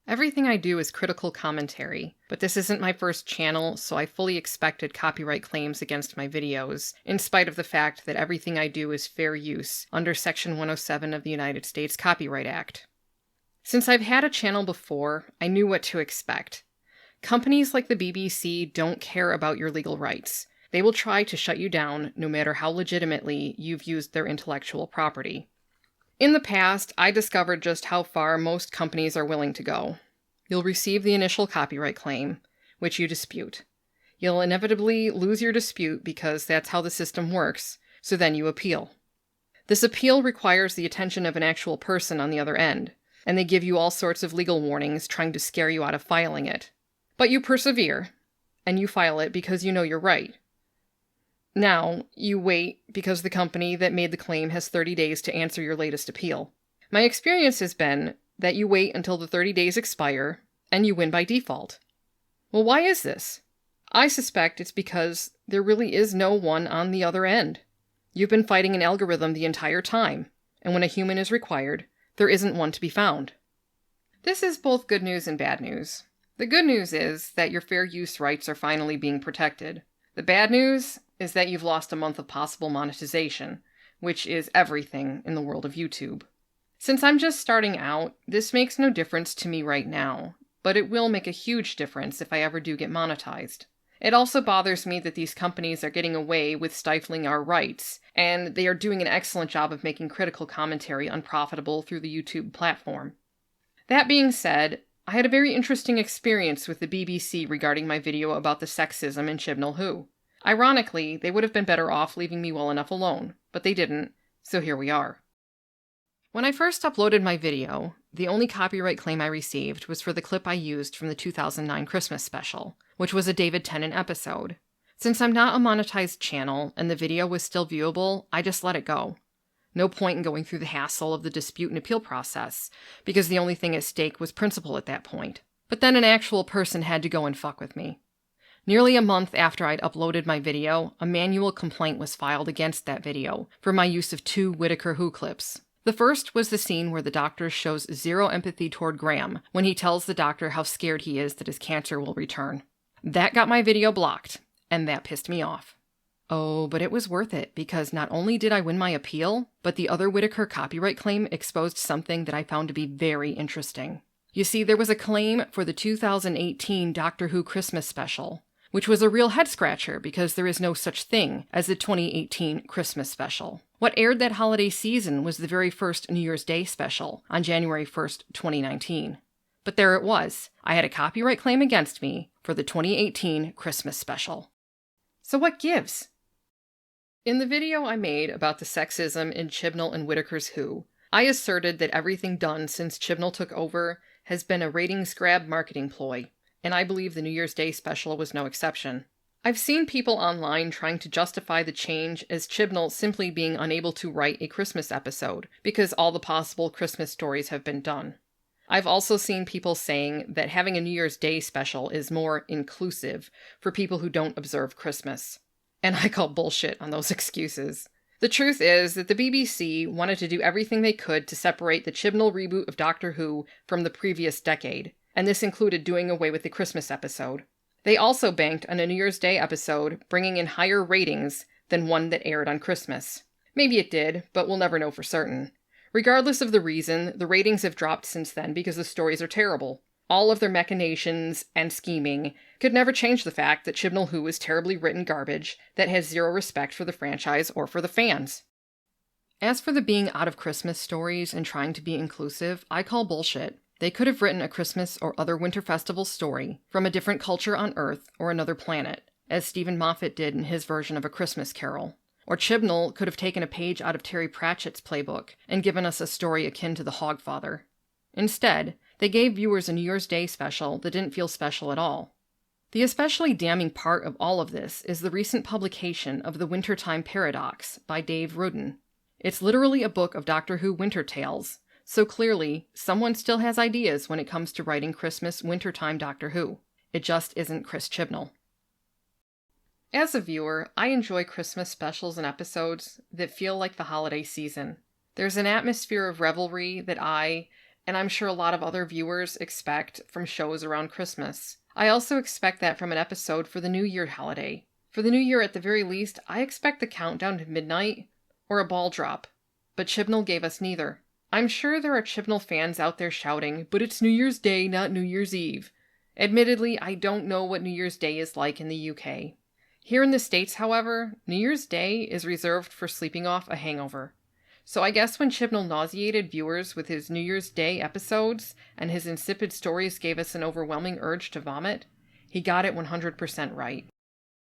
Everything I do is critical commentary, but this isn't my first channel, so I fully expected copyright claims against my videos, in spite of the fact that everything I do is fair use under Section 107 of the United States Copyright Act. Since I've had a channel before, I knew what to expect. Companies like the BBC don't care about your legal rights. They will try to shut you down no matter how legitimately you've used their intellectual property. In the past, I discovered just how far most companies are willing to go. You'll receive the initial copyright claim, which you dispute. You'll inevitably lose your dispute because that's how the system works, so then you appeal. This appeal requires the attention of an actual person on the other end, and they give you all sorts of legal warnings trying to scare you out of filing it. But you persevere, and you file it because you know you're right. Now, you wait because the company that made the claim has 30 days to answer your latest appeal. My experience has been that you wait until the 30 days expire, and you win by default. Well, why is this? I suspect it's because there really is no one on the other end. You've been fighting an algorithm the entire time, and when a human is required, there isn't one to be found. This is both good news and bad news. The good news is that your fair use rights are finally being protected. The bad news is that you've lost a month of possible monetization, which is everything in the world of YouTube. Since I'm just starting out, this makes no difference to me right now, but it will make a huge difference if I ever do get monetized. It also bothers me that these companies are getting away with stifling our rights, and they are doing an excellent job of making critical commentary unprofitable through the YouTube platform. That being said, I had a very interesting experience with the BBC regarding my video about the sexism in Chibnall Who. Ironically, they would have been better off leaving me well enough alone, but they didn't, so here we are. When I first uploaded my video, the only copyright claim I received was for the clip I used from the 2009 Christmas special, which was a David Tennant episode. Since I'm not a monetized channel and the video was still viewable, I just let it go. No point in going through the hassle of the dispute and appeal process, because the only thing at stake was principle at that point. But then an actual person had to go and fuck with me. Nearly a month after I'd uploaded my video, a manual complaint was filed against that video for my use of 2 Whittaker Who clips. The first was the scene where the doctor shows zero empathy toward Graham when he tells the doctor how scared he is that his cancer will return. That got my video blocked, and that pissed me off. Oh, but it was worth it, because not only did I win my appeal, but the other Whittaker copyright claim exposed something that I found to be very interesting. You see, there was a claim for the 2018 Doctor Who Christmas special, which was a real head-scratcher because there is no such thing as the 2018 Christmas special. What aired that holiday season was the very first New Year's Day special on January 1st, 2019. But there it was. I had a copyright claim against me for the 2018 Christmas special. So what gives? In the video I made about the sexism in Chibnall and Whittaker's Who, I asserted that everything done since Chibnall took over has been a ratings grab marketing ploy, and I believe the New Year's Day special was no exception. I've seen people online trying to justify the change as Chibnall simply being unable to write a Christmas episode because all the possible Christmas stories have been done. I've also seen people saying that having a New Year's Day special is more inclusive for people who don't observe Christmas. And I call bullshit on those excuses. The truth is that the BBC wanted to do everything they could to separate the Chibnall reboot of Doctor Who from the previous decade, and this included doing away with the Christmas episode. They also banked on a New Year's Day episode bringing in higher ratings than one that aired on Christmas. Maybe it did, but we'll never know for certain. Regardless of the reason, the ratings have dropped since then because the stories are terrible. All of their machinations and scheming could never change the fact that Chibnall Who is terribly written garbage that has zero respect for the franchise or for the fans. As for the being out of Christmas stories and trying to be inclusive, I call bullshit. They could have written a Christmas or other winter festival story from a different culture on Earth or another planet, as Stephen Moffat did in his version of A Christmas Carol. Or Chibnall could have taken a page out of Terry Pratchett's playbook and given us a story akin to The Hogfather. Instead, they gave viewers a New Year's Day special that didn't feel special at all. The especially damning part of all of this is the recent publication of The Wintertime Paradox by Dave Rudin. It's literally a book of Doctor Who winter tales, so clearly, someone still has ideas when it comes to writing Christmas wintertime Doctor Who. It just isn't Chris Chibnall. As a viewer, I enjoy Christmas specials and episodes that feel like the holiday season. There's an atmosphere of revelry that I, and I'm sure a lot of other viewers expect from shows around Christmas. I also expect that from an episode for the New Year holiday. For the New Year, at the very least, I expect the countdown to midnight or a ball drop. But Chibnall gave us neither. I'm sure there are Chibnall fans out there shouting, "But it's New Year's Day, not New Year's Eve." Admittedly, I don't know what New Year's Day is like in the UK. Here in the States, however, New Year's Day is reserved for sleeping off a hangover. So I guess when Chibnall nauseated viewers with his New Year's Day episodes and his insipid stories gave us an overwhelming urge to vomit, he got it 100% right.